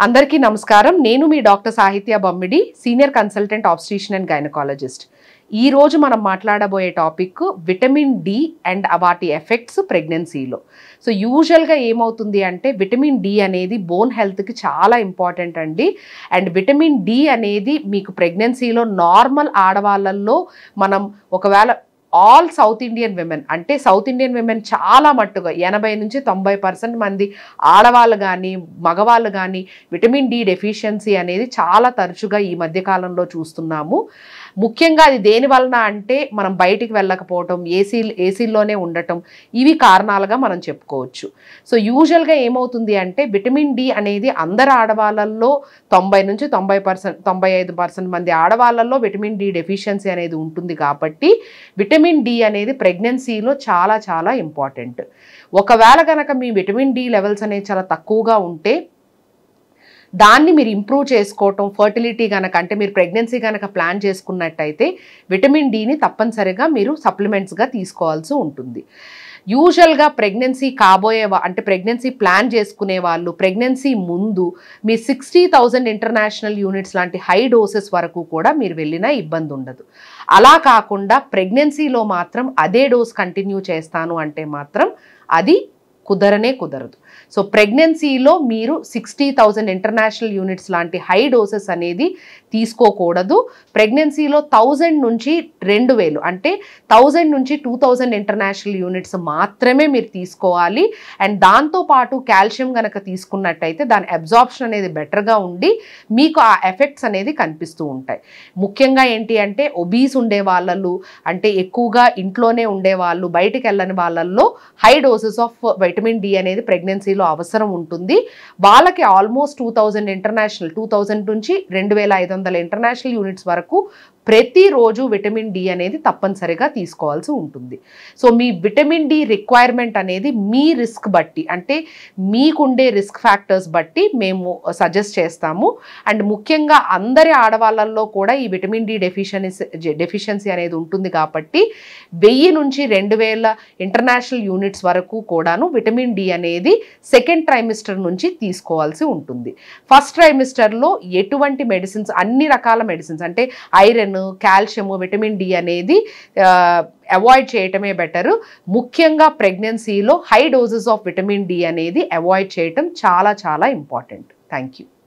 అందరికీ నమస్కారం. నేను మీ doctor Sahitya Bommidi, senior consultant obstetrician and gynaecologist. ఈ రోజు మనం మాట్లాడబోయే టాపిక్ విటమిన్ డి అండ్ వాటి ఎఫెక్ట్స్ ప్రెగ్నెన్సీలో. సో యూజువల్గా ఏమవుతుంది అంటే విటమిన్ డి అనేది బోన్ హెల్త్కి చాలా ఇంపార్టెంట్ అండి. అండ్ విటమిన్ డి అనేది మీకు ప్రెగ్నెన్సీలో నార్మల్ ఆడవాళ్ళల్లో మనం ఒకవేళ ఆల్ సౌత్ ఇండియన్ విమెన్ అంటే సౌత్ ఇండియన్ విమెన్ చాలా మట్టుగా 80 నుంచి 90% మంది ఆడవాళ్ళు కానీ మగవాళ్ళు కానీ విటమిన్ డి డెఫిషియన్సీ అనేది చాలా తరచుగా ఈ మధ్యకాలంలో చూస్తున్నాము. ముఖ్యంగా అది దేని వలన అంటే మనం బయటికి వెళ్ళకపోవటం, ఏసీల్లోనే ఉండటం, ఇవి కారణాలుగా మనం చెప్పుకోవచ్చు. సో యూజువల్గా ఏమవుతుంది అంటే విటమిన్ డి అనేది అందరు ఆడవాళ్ళల్లో 90 నుంచి 95% మంది ఆడవాళ్ళల్లో విటమిన్ డి డెఫిషియన్సీ అనేది ఉంటుంది. కాబట్టి విటమిన్ డి అనేది ప్రెగ్నెన్సీలో చాలా చాలా ఇంపార్టెంట్. ఒకవేళ కనుక మీ విటమిన్ డి లెవెల్స్ అనేవి చాలా తక్కువగా ఉంటే దాన్ని మీరు ఇంప్రూవ్ చేసుకోవటం, ఫర్టిలిటీ కనుక అంటే మీరు ప్రెగ్నెన్సీ కనుక ప్లాన్ చేసుకున్నట్టయితే విటమిన్ డిని తప్పనిసరిగా మీరు సప్లిమెంట్స్గా తీసుకోవాల్సి ఉంటుంది. యూజువల్గా ప్రెగ్నెన్సీ అంటే ప్రెగ్నెన్సీ ప్లాన్ చేసుకునే వాళ్ళు ప్రెగ్నెన్సీ ముందు మీ 60,000 ఇంటర్నేషనల్ యూనిట్స్ లాంటి హై డోసెస్ వరకు కూడా మీరు వెళ్ళినా ఇబ్బంది ఉండదు. అలా కాకుండా ప్రెగ్నెన్సీలో మాత్రం అదే డోస్ కంటిన్యూ చేస్తాను అంటే మాత్రం అది కుదరదు. సో ప్రెగ్నెన్సీలో మీరు 60,000 ఇంటర్నేషనల్ యూనిట్స్ లాంటి హై డోసెస్ అనేది తీసుకోకూడదు. ప్రెగ్నెన్సీలో 1000 నుంచి 2000 అంటే 1000 నుంచి 2000 ఇంటర్నేషనల్ యూనిట్స్ మాత్రమే మీరు తీసుకోవాలి. అండ్ దాంతోపాటు కాల్షియం కనుక తీసుకున్నట్టయితే దాని అబ్జార్ప్షన్ అనేది బెటర్గా ఉండి మీకు ఆ ఎఫెక్ట్స్ అనేది కనిపిస్తూ ఉంటాయి. ముఖ్యంగా ఏంటి అంటే ఒబీస్ ఉండే వాళ్ళల్లో అంటే ఎక్కువగా ఇంట్లోనే ఉండేవాళ్ళు, బయటికి వెళ్ళని వాళ్ళల్లో high doses of vitamin D అనేది ప్రెగ్నెన్సీలో అవసరం ఉంటుంది. వాళ్ళకి ఆల్మోస్ట్ 2000 నుంచి 2500 ఇంటర్నేషనల్ యూనిట్స్ వరకు ప్రతిరోజు విటమిన్ డి అనేది తప్పనిసరిగా తీసుకోవాల్సి ఉంటుంది. సో మీ విటమిన్ డి రిక్వైర్మెంట్ అనేది మీ రిస్క్ బట్టి అంటే మీకుండే రిస్క్ ఫ్యాక్టర్స్ బట్టి మేము సజెస్ట్ చేస్తాము. అండ్ ముఖ్యంగా అందరి ఆడవాళ్ళల్లో కూడా ఈ విటమిన్ డి డెఫిషియన్సీ అనేది ఉంటుంది. కాబట్టి 1000 నుంచి 2000 ఇంటర్నేషనల్ యూనిట్స్ వరకు కూడాను విటమిన్ డి అనేది సెకండ్ ట్రైమిస్టర్ నుంచి తీసుకోవాల్సి ఉంటుంది. ఫస్ట్ ట్రైమిస్టర్లో ఎటువంటి మెడిసిన్స్, అన్ని రకాల మెడిసిన్స్ అంటే ఐరన్, కాల్షియము, విటమిన్ డి అనేది అవాయిడ్ చేయటమే బెటరు. ముఖ్యంగా ప్రెగ్నెన్సీలో high doses of vitamin D అనేది అవాయిడ్ చేయటం చాలా చాలా ఇంపార్టెంట్. Thank you.